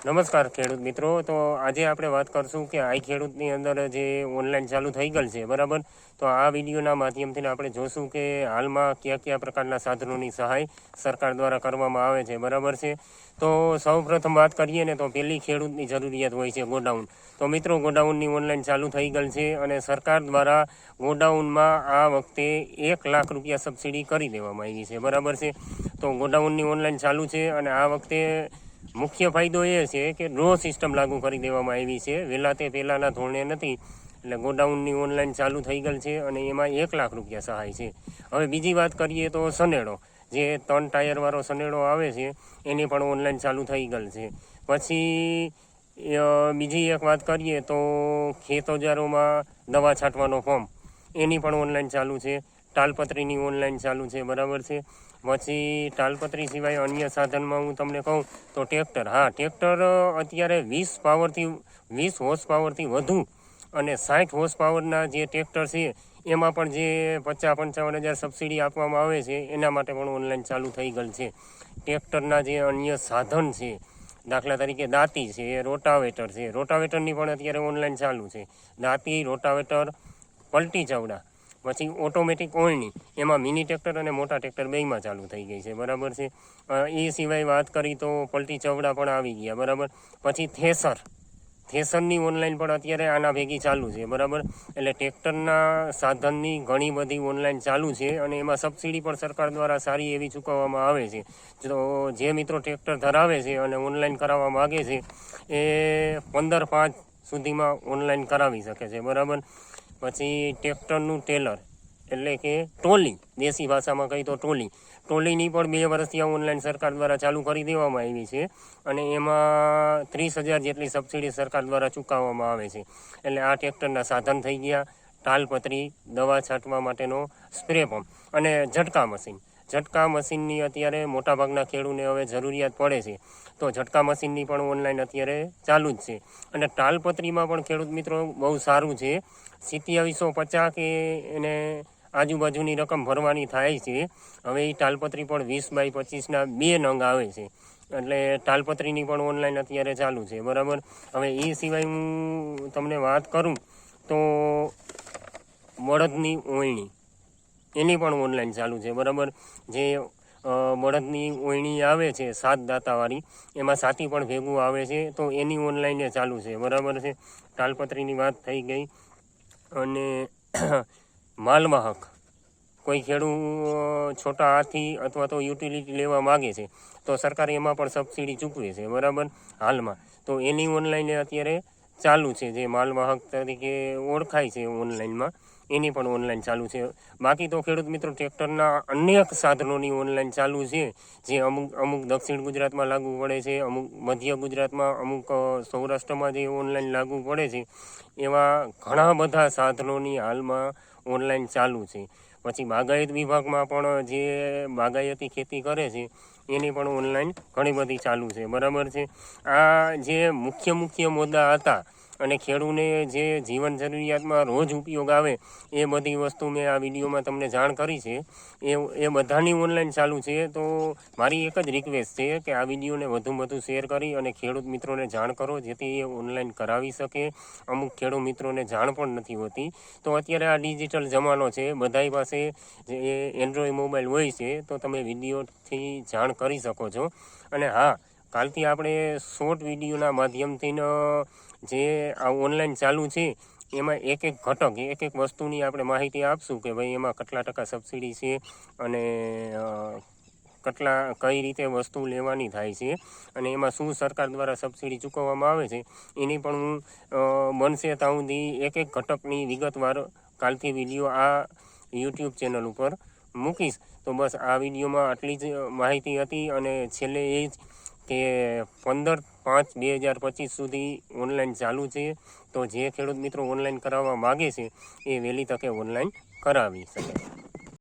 નમસ્કાર ખેડૂત મિત્રો. તો આજે આપણે વાત કરશું કે આઈ ખેડૂતની અંદર જે ઓનલાઈન ચાલુ થઈ ગયેલ છે, બરાબર. તો આ વિડીયોના માધ્યમથી આપણે જોશું કે હાલમાં કયા કયા પ્રકારના સાધનોની સહાય સરકાર દ્વારા કરવામાં આવે છે, બરાબર છે. તો સૌપ્રથમ વાત કરીએ ને તો પહેલી ખેડૂતની જરૂરિયાત હોય છે ગોડાઉન. તો મિત્રો, ગોડાઉનની ઓનલાઈન ચાલુ થઈ ગયેલ છે અને સરકાર દ્વારા ગોડાઉનમાં આ વખતે 1 લાખ રૂપિયા સબસિડી કરી દેવામાં આવી છે, બરાબર છે. તો ગોડાઉનની ઓનલાઈન ચાલુ છે અને આ વખતે મુખ્ય ફાયદો એ છે કે ડ્રો સિસ્ટમ લાગુ કરી દેવામાં આવી છે. પહેલાંના ધોરણે નથી, એટલે ગોડાઉનની ઓનલાઈન ચાલુ થઈ ગયેલ છે અને એમાં 1 લાખ રૂપિયા સહાય છે. હવે બીજી વાત કરીએ તો સનેડો, જે 3 ટાયરવાળો સનેડો આવે છે એની પણ ઓનલાઈન ચાલુ થઈ ગયેલ છે. પછી બીજી એક વાત કરીએ તો ખેત ઓજારોમાં દવા છાંટવાનો ફોર્મ, એની પણ ઓનલાઈન ચાલુ છે. તાલપત્રીની ઓનલાઈન ચાલુ છે, બરાબર છે. પછી તાલપત્રી સિવાય અન્ય સાધનમાં હું તમને કહું તો ટ્રેક્ટર. હા, ટ્રેક્ટર અત્યારે 20 હોર્સ પાવરથી વધુ અને 60 હોર્સ પાવરના જે ટ્રેક્ટર છે એમાં પણ જે 50-55 હજાર સબસિડી આપવામાં આવે છે એના માટે પણ ઓનલાઈન ચાલુ થઈ ગયેલ છે. ટ્રેક્ટરના જે અન્ય સાધન છે, દાખલા તરીકે દાંતી છે, રોટાવેટર છે, રોટાવેટરની પણ અત્યારે ઓનલાઈન ચાલુ છે. દાંતી, રોટાવેટર, પલટી ચવડા, પછી ઓટોમેટિક ઓળણી, એમાં મિની ટ્રેક્ટર અને મોટા ટ્રેક્ટર બેયમાં ચાલુ થઈ ગઈ છે, બરાબર છે. એ સિવાય વાત કરી તો પલટી ચવડા પણ આવી ગયા, બરાબર. પછી થેસરની ઓનલાઈન પણ અત્યારે આના ભેગી ચાલુ છે, બરાબર. એટલે ટ્રેક્ટરના સાધનની ઘણી બધી ઓનલાઈન ચાલુ છે અને એમાં સબસિડી પણ સરકાર દ્વારા સારી એવી ચૂકવવામાં આવે છે. તો જે મિત્રો ટ્રેક્ટર ધરાવે છે અને ઓનલાઈન કરાવવા માગે છે એ 15/5 સુધીમાં ઓનલાઈન કરાવી શકે છે, બરાબર. પછી ટ્રેક્ટરનું ટેલર એટલે કે ટ્રોલી, દેશી ભાષામાં કહી તો ટ્રોલીની પણ 2 વર્ષથી ઓનલાઈન સરકાર દ્વારા ચાલુ કરી દેવામાં આવી છે અને એમાં 30,000 જેટલી સબસિડી સરકાર દ્વારા ચૂકવવામાં આવે છે. એટલે આ ટ્રેક્ટરના સાધન થઈ ગયા. તાલપત્રી, દવા છાંટવા માટેનો સ્પ્રે પંપ અને ઝટકા મશીનની અત્યારે મોટાભાગના ખેડૂતને હવે જરૂરિયાત પડે છે. તો ઝટકા મશીનની પણ ઓનલાઈન અત્યારે ચાલુ જ છે. અને તાલપત્રીમાં પણ ખેડૂત મિત્રો બહુ સારું છે. 2750 કે એને આજુબાજુની રકમ ભરવાની થાય છે. હવે એ તાલપત્રી પણ 20x25ના 2 નંગ આવે છે. એટલે તાલપત્રીની પણ ઓનલાઈન અત્યારે ચાલુ છે, બરાબર. હવે એ સિવાય હું તમને વાત કરું તો બળદની ઓળણી, એની પણ ઓનલાઈન ચાલુ છે, બરાબર. જે બળદની ઓળણી આવે છે 7 દાંતાવાળી, એમાં સાથી પણ ભેગું આવે છે, તો એની ઓનલાઈન એ ચાલુ છે, બરાબર છે. તાલપત્રીની વાત થઈ ગઈ. અને માલવાહક, કોઈ ખેડૂત છોટા હાથી અથવા તો યુટિલિટી લેવા માગે છે તો સરકાર એમાં પણ સબસિડી ચૂકવે છે, બરાબર, હાલમાં. તો એની ઓનલાઈન અત્યારે ચાલુ છે, જે માલવાહક તરીકે ઓળખાય છે ઓનલાઈનમાં, એની પણ ઓનલાઈન ચાલુ છે. બાકી તો ખેડૂત મિત્રો ટ્રેક્ટરના અનેક સાધનોની ઓનલાઈન ચાલુ છે, જે અમુક દક્ષિણ ગુજરાતમાં લાગુ પડે છે, અમુક મધ્ય ગુજરાતમાં, અમુક સૌરાષ્ટ્રમાં જે ઓનલાઈન લાગુ પડે છે, એવા ઘણા બધા સાધનોની હાલમાં ઓનલાઈન ચાલુ છે. પછી બાગાયત વિભાગમાં પણ જે બાગાયતી ખેતી કરે છે એની પણ ઓનલાઈન ઘણી બધી ચાલુ છે, બરાબર છે. આ જે મુખ્ય મુદ્દા હતા અને ખેડૂને જે જીવન જરૂરિયાતમાં રોજ ઉપયોગ આવે એ બધી વસ્તુ મેં આ વિડીયોમાં તમને જાણ કરી છે. એ બધાની ઓનલાઈન ચાલુ છે. તો મારી એક જ રિક્વેસ્ટ છે કે આ વિડીયોને વધુમાં વધુ શેર કરી અને ખેડૂત મિત્રોને જાણ કરો, જેથી એ ઓનલાઈન કરાવી શકે. અમુક ખેડૂત મિત્રોને જાણ પણ નથી હોતી. તો અત્યારે આ ડિજિટલ જમાનો છે, બધાય પાસે જે એન્ડ્રોઈડ મોબાઈલ હોય છે, તો તમે વિડીયોથી જાણ કરી શકો છો. અને હા, કાલથી આપણે શોર્ટ વિડીયોના માધ્યમથી જે આ ઓનલાઈન ચાલુ છે એમાં એક ઘટક, એક વસ્તુની આપણે માહિતી આપશું કે ભાઈ એમાં કેટલા ટકા સબસિડી છે અને કઈ રીતે વસ્તુ લેવાની થાય છે અને એમાં શું સરકાર દ્વારા સબસિડી ચૂકવવામાં આવે છે, એની પણ હું બનશે ત્યાં સુધી એક ઘટકની વિગતવાર કાલથી વિડીયો આ યુટ્યુબ ચેનલ ઉપર મૂકીશ. તો બસ આ વિડીયોમાં આટલી જ માહિતી હતી. અને છેલ્લે એ જ કે 15/5/2025 સુધી ઓનલાઈન ચાલુ છે. તો જે ખેડૂત મિત્રો ઓનલાઈન કરાવવા માગે છે એ વહેલી તકે ઓનલાઈન કરાવી શકે.